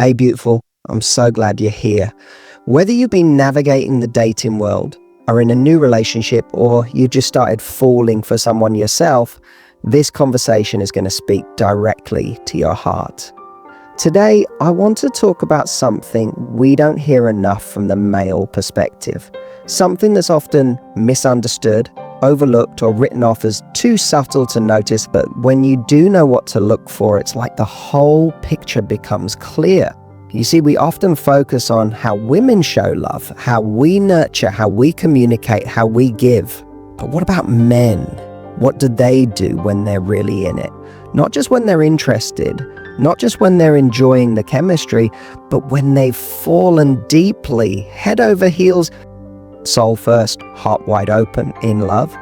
Hey, beautiful. I'm so glad you're here. Whether you've been navigating the dating world, are in a new relationship, or you just started falling for someone yourself, this conversation is going to speak directly to your heart. Today, I want to talk about something we don't hear enough from the male perspective. Something that's often misunderstood, overlooked, or written off as too subtle to notice, but when you do know what to look for, it's like the whole picture becomes clear. You see, we often focus on how women show love, how we nurture, how we communicate, how we give. But what about men? What do they do when they're really in it? Not just when they're interested, not just when they're enjoying the chemistry, but when they've fallen deeply, head over heels, soul first, heart wide open, in love.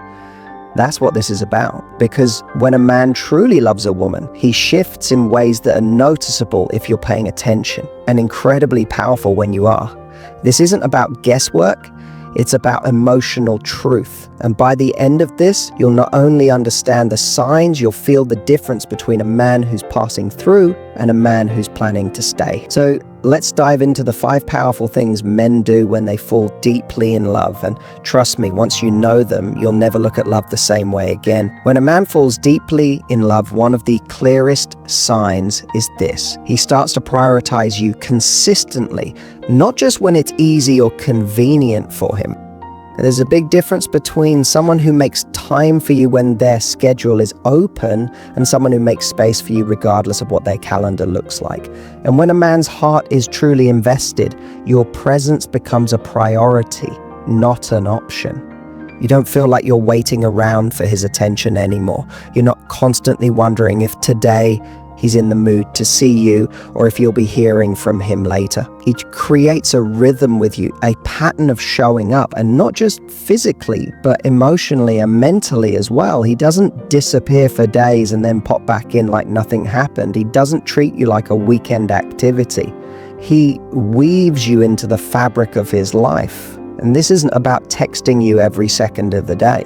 That's what this is about, because when a man truly loves a woman, he shifts in ways that are noticeable if you're paying attention, and incredibly powerful when you are. This isn't about guesswork, it's about emotional truth. And by the end of this, you'll not only understand the signs, you'll feel the difference between a man who's passing through and a man who's planning to stay. So let's dive into the 5 powerful things men do when they fall deeply in love. And trust me, once you know them, you'll never look at love the same way again. When a man falls deeply in love, one of the clearest signs is this. He starts to prioritize you consistently, not just when it's easy or convenient for him. There's a big difference between someone who makes time for you when their schedule is open and someone who makes space for you regardless of what their calendar looks like. And when a man's heart is truly invested, your presence becomes a priority, not an option. You don't feel like you're waiting around for his attention anymore. You're not constantly wondering if today he's in the mood to see you or if you'll be hearing from him later. He creates a rhythm with you, a pattern of showing up, and not just physically, but emotionally and mentally as well. He doesn't disappear for days and then pop back in like nothing happened. He doesn't treat you like a weekend activity. He weaves you into the fabric of his life. And this isn't about texting you every second of the day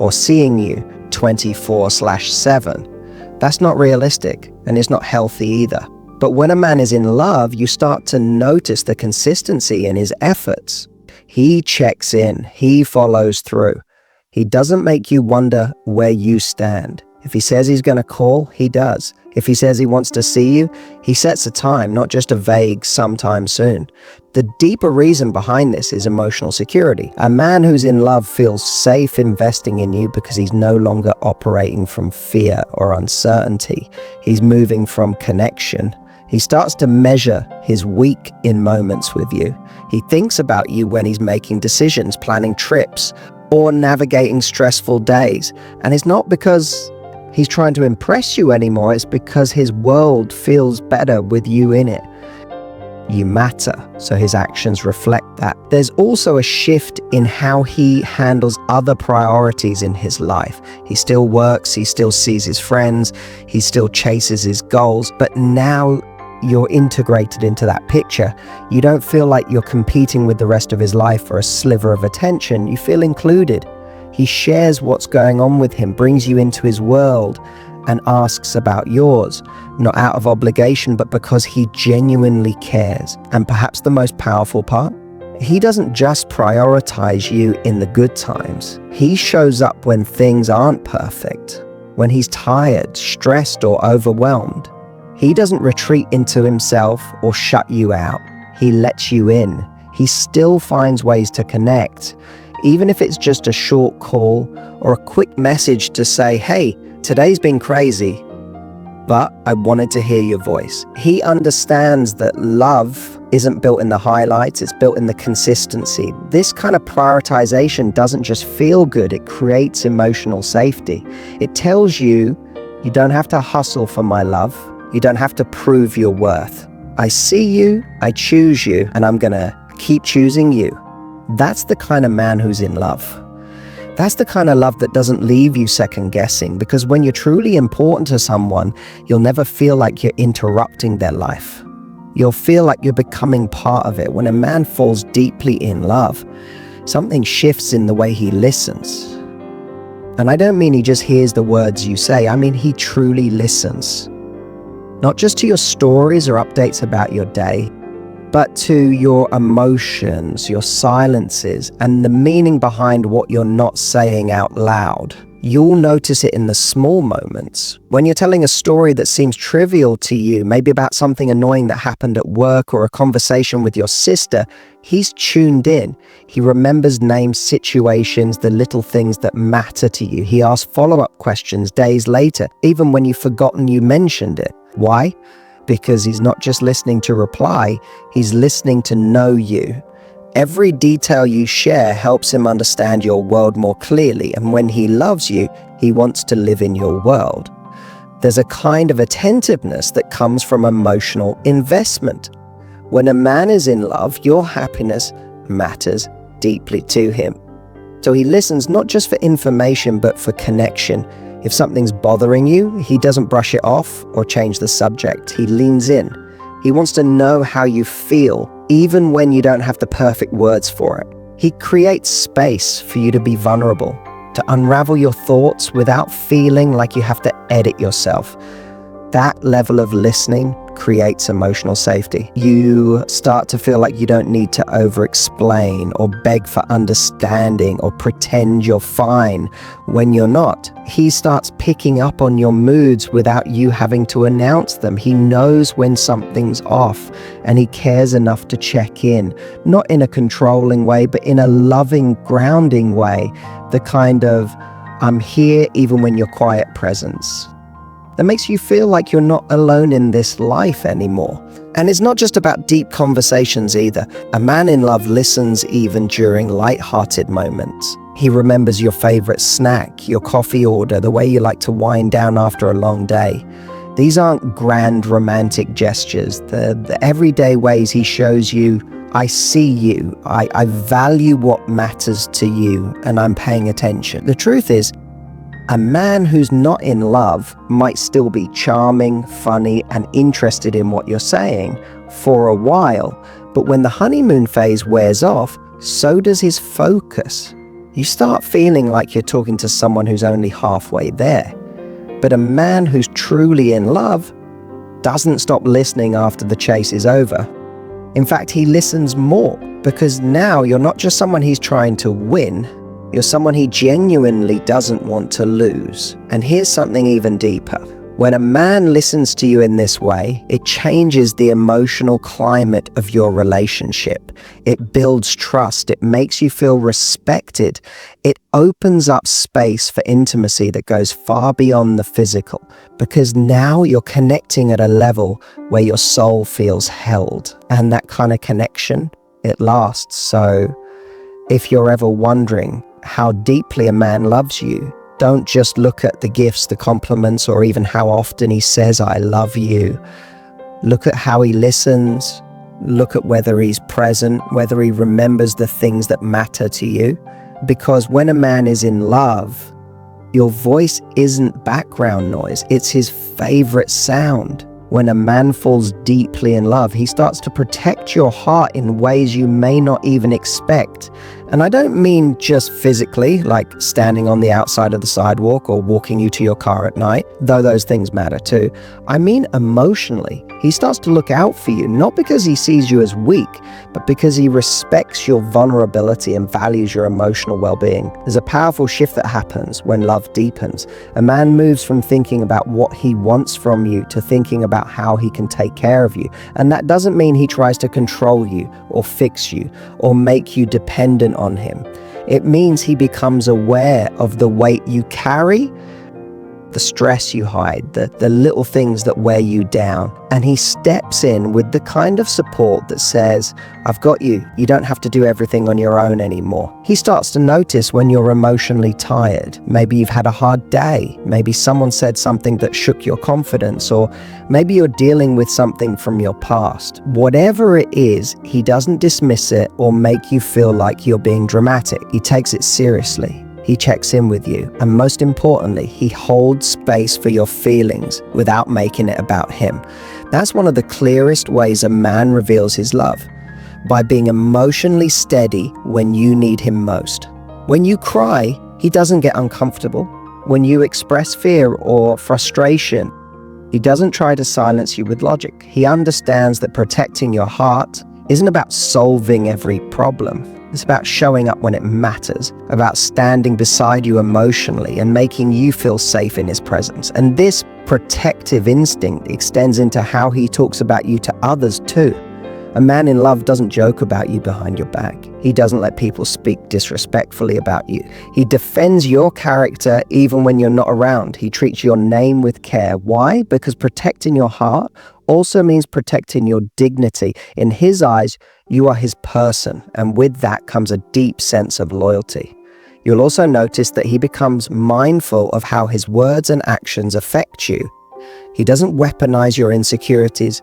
or seeing you 24/7. That's not realistic, and it's not healthy either. But when a man is in love, you start to notice the consistency in his efforts. He checks in, he follows through. He doesn't make you wonder where you stand. If he says he's going to call, he does. If he says he wants to see you, he sets a time, not just a vague sometime soon. The deeper reason behind this is emotional security. A man who's in love feels safe investing in you because he's no longer operating from fear or uncertainty. He's moving from connection. He starts to measure his week in moments with you. He thinks about you when he's making decisions, planning trips, or navigating stressful days. And it's not because he's trying to impress you anymore, it's because his world feels better with you in it. You matter, so his actions reflect that. There's also a shift in how he handles other priorities in his life. He still works, he still sees his friends, he still chases his goals, but now you're integrated into that picture. You don't feel like you're competing with the rest of his life for a sliver of attention. You feel included. He shares what's going on with him, brings you into his world, and asks about yours, not out of obligation, but because he genuinely cares. And perhaps the most powerful part, he doesn't just prioritize you in the good times. He shows up when things aren't perfect, when he's tired, stressed, or overwhelmed. He doesn't retreat into himself or shut you out. He lets you in. He still finds ways to connect, even if it's just a short call or a quick message to say, hey, today's been crazy, but I wanted to hear your voice. He understands that love isn't built in the highlights, it's built in the consistency. This kind of prioritization doesn't just feel good, it creates emotional safety. It tells you, you don't have to hustle for my love, you don't have to prove your worth. I see you, I choose you, and I'm gonna keep choosing you. That's the kind of man who's in love. That's the kind of love that doesn't leave you second guessing, because when you're truly important to someone, you'll never feel like you're interrupting their life. You'll feel like you're becoming part of it. When a man falls deeply in love, something shifts in the way he listens. And I don't mean he just hears the words you say, I mean he truly listens. not just to your stories or updates about your day, but to your emotions, your silences, and the meaning behind what you're not saying out loud. You'll notice it in the small moments. When you're telling a story that seems trivial to you, maybe about something annoying that happened at work or a conversation with your sister, he's tuned in. He remembers names, situations, the little things that matter to you. He asks follow-up questions days later, even when you've forgotten you mentioned it. Why? Because he's not just listening to reply, he's listening to know you. Every detail you share helps him understand your world more clearly, and when he loves you, he wants to live in your world. There's a kind of attentiveness that comes from emotional investment. When a man is in love, your happiness matters deeply to him. So he listens not just for information, but for connection. If something's bothering you, he doesn't brush it off or change the subject. He leans in. He wants to know how you feel, even when you don't have the perfect words for it. He creates space for you to be vulnerable, to unravel your thoughts without feeling like you have to edit yourself. That level of listening creates emotional safety. You start to feel like you don't need to over-explain or beg for understanding or pretend you're fine when you're not. He starts picking up on your moods without you having to announce them. He knows when something's off, and he cares enough to check in, not in a controlling way, but in a loving, grounding way, the kind of, I'm here even when you're quiet presence. That makes you feel like you're not alone in this life anymore. And it's not just about deep conversations either. A man in love listens even during light-hearted moments. He remembers your favorite snack, your coffee order, the way you like to wind down after a long day. These aren't grand romantic gestures. The everyday ways he shows you, I see you, I value what matters to you, and I'm paying attention. The truth is, a man who's not in love might still be charming, funny, and interested in what you're saying for a while, but when the honeymoon phase wears off, so does his focus. You start feeling like you're talking to someone who's only halfway there. But a man who's truly in love doesn't stop listening after the chase is over. In fact, he listens more, because now you're not just someone he's trying to win, you're someone he genuinely doesn't want to lose. And here's something even deeper. When a man listens to you in this way, it changes the emotional climate of your relationship. It builds trust. It makes you feel respected. It opens up space for intimacy that goes far beyond the physical, because now you're connecting at a level where your soul feels held. And that kind of connection, it lasts. So if you're ever wondering how deeply a man loves you, don't just look at the gifts, the compliments, or even how often he says, I love you. Look at how he listens. Look at whether he's present, whether he remembers the things that matter to you. Because when a man is in love, your voice isn't background noise. It's his favorite sound. When a man falls deeply in love, he starts to protect your heart in ways you may not even expect. And I don't mean just physically, like standing on the outside of the sidewalk or walking you to your car at night, though those things matter too. I mean emotionally. He starts to look out for you, not because he sees you as weak, but because he respects your vulnerability and values your emotional well-being. There's a powerful shift that happens when love deepens. A man moves from thinking about what he wants from you to thinking about how he can take care of you. And that doesn't mean he tries to control you or fix you or make you dependent on him. It means he becomes aware of the weight you carry, the stress you hide, the little things that wear you down. And he steps in with the kind of support that says, I've got you. You don't have to do everything on your own anymore. He starts to notice when you're emotionally tired. Maybe you've had a hard day. Maybe someone said something that shook your confidence, or maybe you're dealing with something from your past. Whatever it is, he doesn't dismiss it or make you feel like you're being dramatic. He takes it seriously. He checks in with you, and most importantly, he holds space for your feelings without making it about him. That's one of the clearest ways a man reveals his love, by being emotionally steady when you need him most. When you cry, he doesn't get uncomfortable. When you express fear or frustration, He doesn't try to silence you with logic. He understands that protecting your heart isn't about solving every problem. It's about showing up when it matters, about standing beside you emotionally and making you feel safe in his presence. And this protective instinct extends into how he talks about you to others too. A man in love doesn't joke about you behind your back. He doesn't let people speak disrespectfully about you. He defends your character even when you're not around. He treats your name with care. Why? Because protecting your heart also means protecting your dignity. In his eyes, you are his person, and with that comes a deep sense of loyalty. You'll also notice that he becomes mindful of how his words and actions affect you. He doesn't weaponize your insecurities.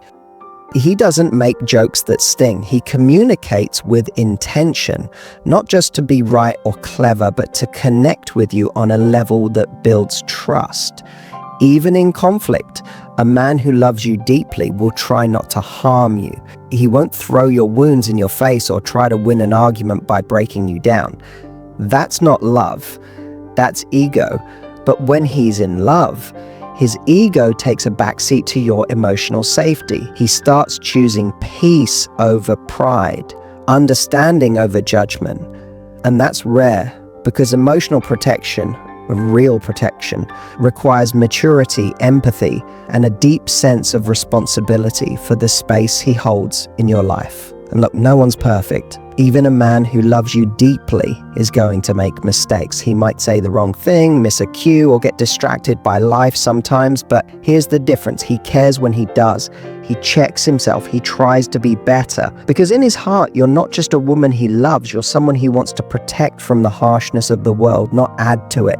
He doesn't make jokes that sting. He communicates with intention, not just to be right or clever, but to connect with you on a level that builds trust. Even in conflict, a man who loves you deeply will try not to harm you. He won't throw your wounds in your face or try to win an argument by breaking you down. That's not love. That's ego. But when he's in love, his ego takes a backseat to your emotional safety. He starts choosing peace over pride, understanding over judgment. And that's rare, because emotional protection, real protection, requires maturity, empathy, and a deep sense of responsibility for the space he holds in your life. And look, no one's perfect. Even a man who loves you deeply is going to make mistakes. He might say the wrong thing, miss a cue, or get distracted by life sometimes, but here's the difference. He cares when he does. He checks himself. He tries to be better. Because in his heart, you're not just a woman he loves. You're someone he wants to protect from the harshness of the world, not add to it.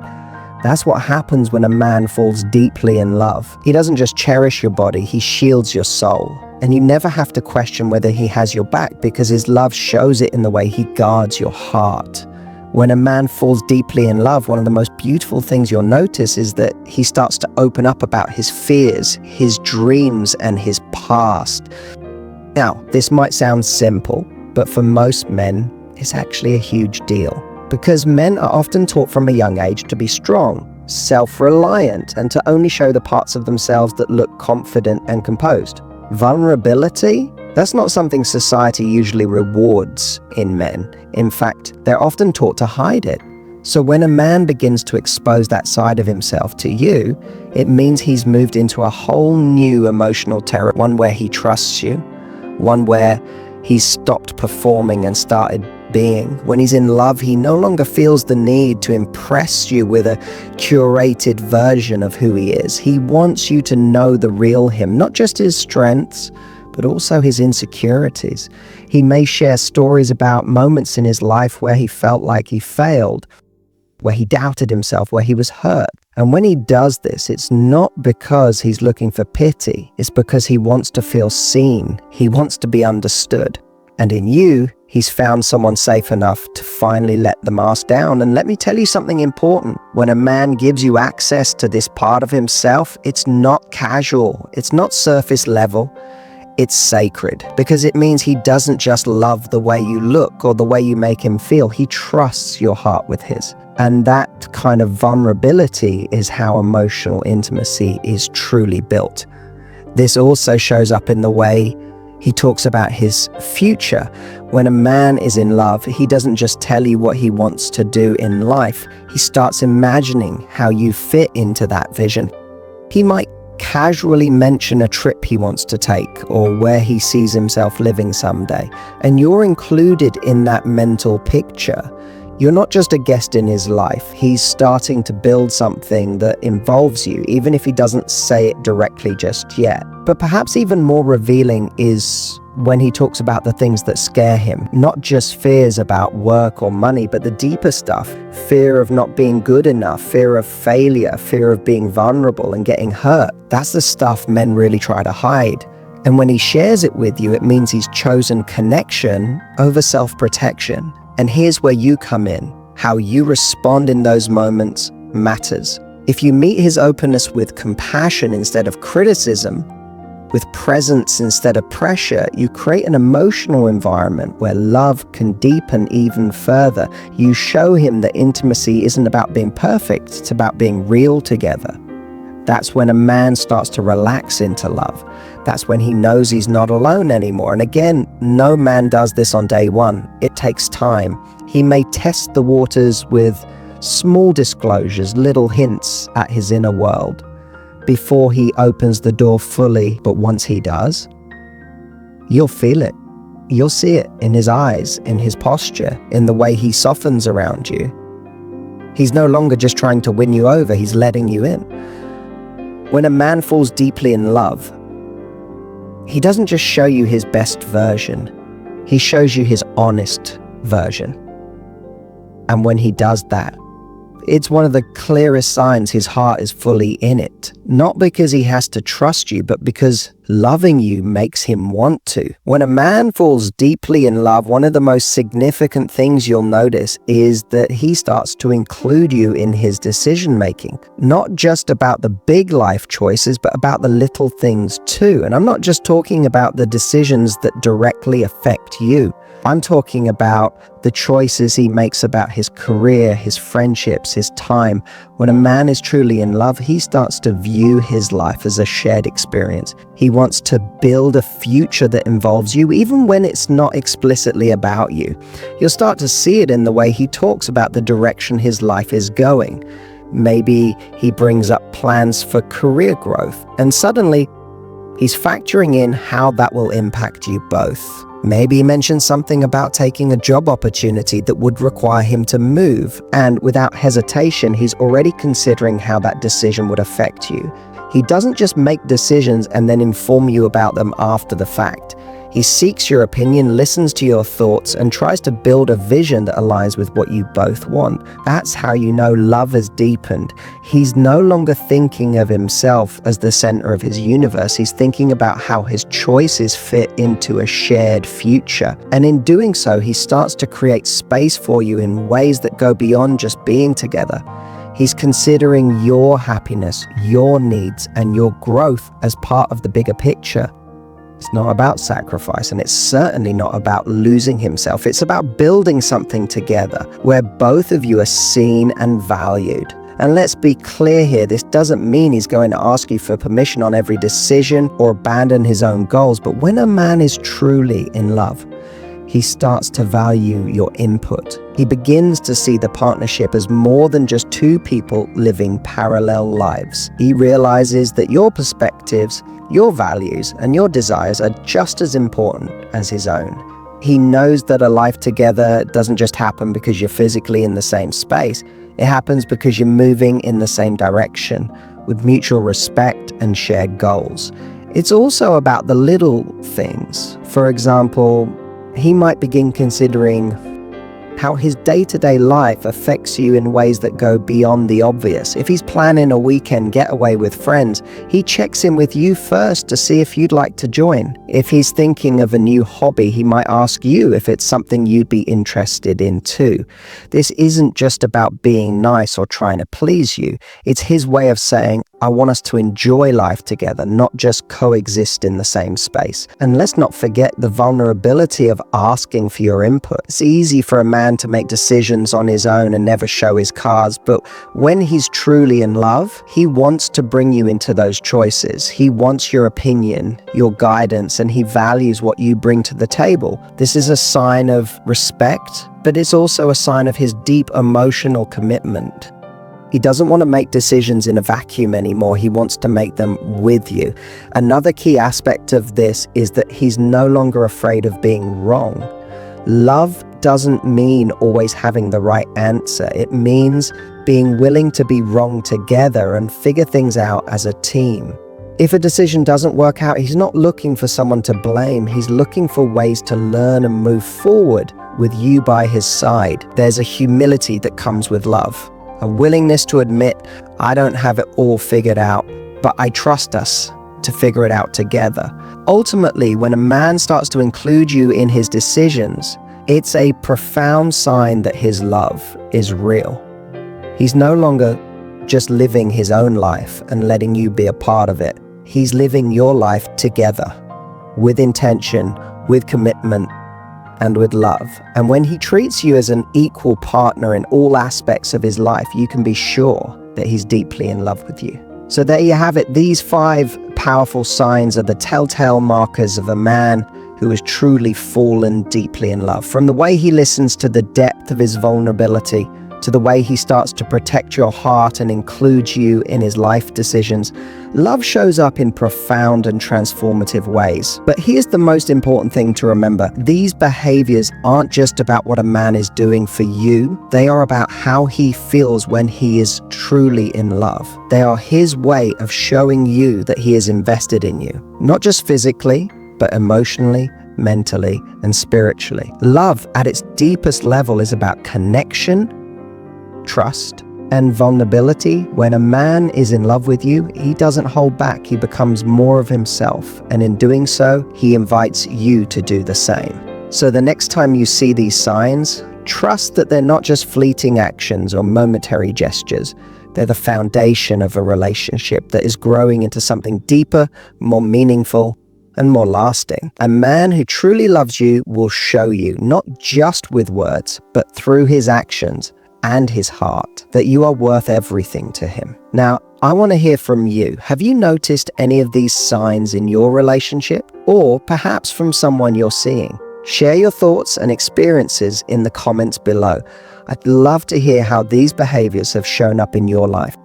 That's what happens when a man falls deeply in love. He doesn't just cherish your body, he shields your soul. And you never have to question whether he has your back, because his love shows it in the way he guards your heart. When a man falls deeply in love, one of the most beautiful things you'll notice is that he starts to open up about his fears, his dreams, and his past. Now, this might sound simple, but for most men, it's actually a huge deal. Because men are often taught from a young age to be strong, self-reliant, and to only show the parts of themselves that look confident and composed. Vulnerability? That's not something society usually rewards in men. In fact, they're often taught to hide it. So when a man begins to expose that side of himself to you, it means he's moved into a whole new emotional territory, one where he trusts you, one where he's stopped performing and started being. When he's in love, he no longer feels the need to impress you with a curated version of who he is. He wants you to know the real him, not just his strengths, but also his insecurities. He may share stories about moments in his life where he felt like he failed, where he doubted himself, where he was hurt. And when he does this, it's not because he's looking for pity. It's because he wants to feel seen. He wants to be understood. And in you, he's found someone safe enough to finally let the mask down. And let me tell you something important. When a man gives you access to this part of himself, it's not casual. It's not surface level. It's sacred, because it means he doesn't just love the way you look or the way you make him feel. He trusts your heart with his. And that kind of vulnerability is how emotional intimacy is truly built. This also shows up in the way he talks about his future. When a man is in love, he doesn't just tell you what he wants to do in life. He starts imagining how you fit into that vision. He might casually mention a trip he wants to take or where he sees himself living someday, and you're included in that mental picture. You're not just a guest in his life. He's starting to build something that involves you, even if he doesn't say it directly just yet. But perhaps even more revealing is when he talks about the things that scare him, not just fears about work or money, but the deeper stuff. Fear of not being good enough, fear of failure, fear of being vulnerable and getting hurt. That's the stuff men really try to hide. And when he shares it with you, it means he's chosen connection over self-protection. And here's where you come in. How you respond in those moments matters. If you meet his openness with compassion instead of criticism, with presence instead of pressure, you create an emotional environment where love can deepen even further. You show him that intimacy isn't about being perfect, it's about being real together. That's when a man starts to relax into love. That's when he knows he's not alone anymore. And again, no man does this on day one. It takes time. He may test the waters with small disclosures, little hints at his inner world before he opens the door fully. But once he does, you'll feel it. You'll see it in his eyes, in his posture, in the way he softens around you. He's no longer just trying to win you over, he's letting you in. When a man falls deeply in love, he doesn't just show you his best version, he shows you his honest version. And when he does that, it's one of the clearest signs his heart is fully in it. Not because he has to trust you, but because loving you makes him want to. When a man falls deeply in love, one of the most significant things you'll notice is that he starts to include you in his decision making. Not just about the big life choices, but about the little things too. And I'm not just talking about the decisions that directly affect you. I'm talking about the choices he makes about his career, his friendships, his time. When a man is truly in love, he starts to view his life as a shared experience. He wants to build a future that involves you, even when it's not explicitly about you. You'll start to see it in the way he talks about the direction his life is going. Maybe he brings up plans for career growth, and suddenly he's factoring in how that will impact you both. Maybe he mentions something about taking a job opportunity that would require him to move, and without hesitation, he's already considering how that decision would affect you. He doesn't just make decisions and then inform you about them after the fact. He seeks your opinion, listens to your thoughts, and tries to build a vision that aligns with what you both want. That's how you know love has deepened. He's no longer thinking of himself as the center of his universe. He's thinking about how his choices fit into a shared future. And in doing so, he starts to create space for you in ways that go beyond just being together. He's considering your happiness, your needs, and your growth as part of the bigger picture. It's not about sacrifice, and it's certainly not about losing himself. It's about building something together where both of you are seen and valued. And let's be clear here, this doesn't mean he's going to ask you for permission on every decision or abandon his own goals. But when a man is truly in love, he starts to value your input. He begins to see the partnership as more than just two people living parallel lives. He realizes that your perspectives, your values, and your desires are just as important as his own. He knows that a life together doesn't just happen because you're physically in the same space. It happens because you're moving in the same direction with mutual respect and shared goals. It's also about the little things. For example, he might begin considering how his day-to-day life affects you in ways that go beyond the obvious. If he's planning a weekend getaway with friends, he checks in with you first to see if you'd like to join. If he's thinking of a new hobby, he might ask you if it's something you'd be interested in too. This isn't just about being nice or trying to please you. It's his way of saying, I want us to enjoy life together, not just coexist in the same space. And let's not forget the vulnerability of asking for your input. It's easy for a man to make decisions on his own and never show his cards, but when he's truly in love, he wants to bring you into those choices. He wants your opinion, your guidance, and he values what you bring to the table. This is a sign of respect, but it's also a sign of his deep emotional commitment. He doesn't want to make decisions in a vacuum anymore. He wants to make them with you. Another key aspect of this is that he's no longer afraid of being wrong. Love doesn't mean always having the right answer. It means being willing to be wrong together and figure things out as a team. If a decision doesn't work out, he's not looking for someone to blame. He's looking for ways to learn and move forward with you by his side. There's a humility that comes with love. A willingness to admit, I don't have it all figured out, but I trust us to figure it out together. Ultimately, when a man starts to include you in his decisions, it's a profound sign that his love is real. He's no longer just living his own life and letting you be a part of it. He's living your life together, with intention, with commitment, and with love. And when he treats you as an equal partner in all aspects of his life, you can be sure that he's deeply in love with you. So there you have it. These 5 powerful signs are the telltale markers of a man who has truly fallen deeply in love. From the way he listens to the depth of his vulnerability, to the way he starts to protect your heart and includes you in his life decisions, love shows up in profound and transformative ways. But here's the most important thing to remember. These behaviors aren't just about what a man is doing for you. They are about how he feels when he is truly in love. They are his way of showing you that he is invested in you, not just physically, but emotionally, mentally, and spiritually. Love at its deepest level is about connection, trust, and vulnerability. When a man is in love with you, he doesn't hold back. He becomes more of himself. And in doing so, he invites you to do the same. So the next time you see these signs, trust that they're not just fleeting actions or momentary gestures. They're the foundation of a relationship that is growing into something deeper, more meaningful, and more lasting. A man who truly loves you will show you, not just with words, but through his actions and his heart, that you are worth everything to him. Now, I want to hear from you. Have you noticed any of these signs in your relationship, or perhaps from someone you're seeing? Share your thoughts and experiences in the comments below. I'd love to hear how these behaviors have shown up in your life.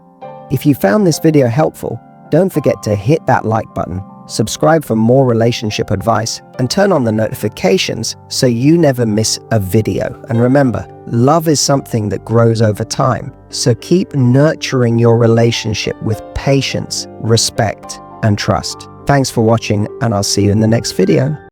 If you found this video helpful, don't forget to hit that like button, subscribe for more relationship advice, and turn on the notifications so you never miss a video. And remember, love is something that grows over time, so keep nurturing your relationship with patience, respect, and trust. Thanks for watching, and I'll see you in the next video.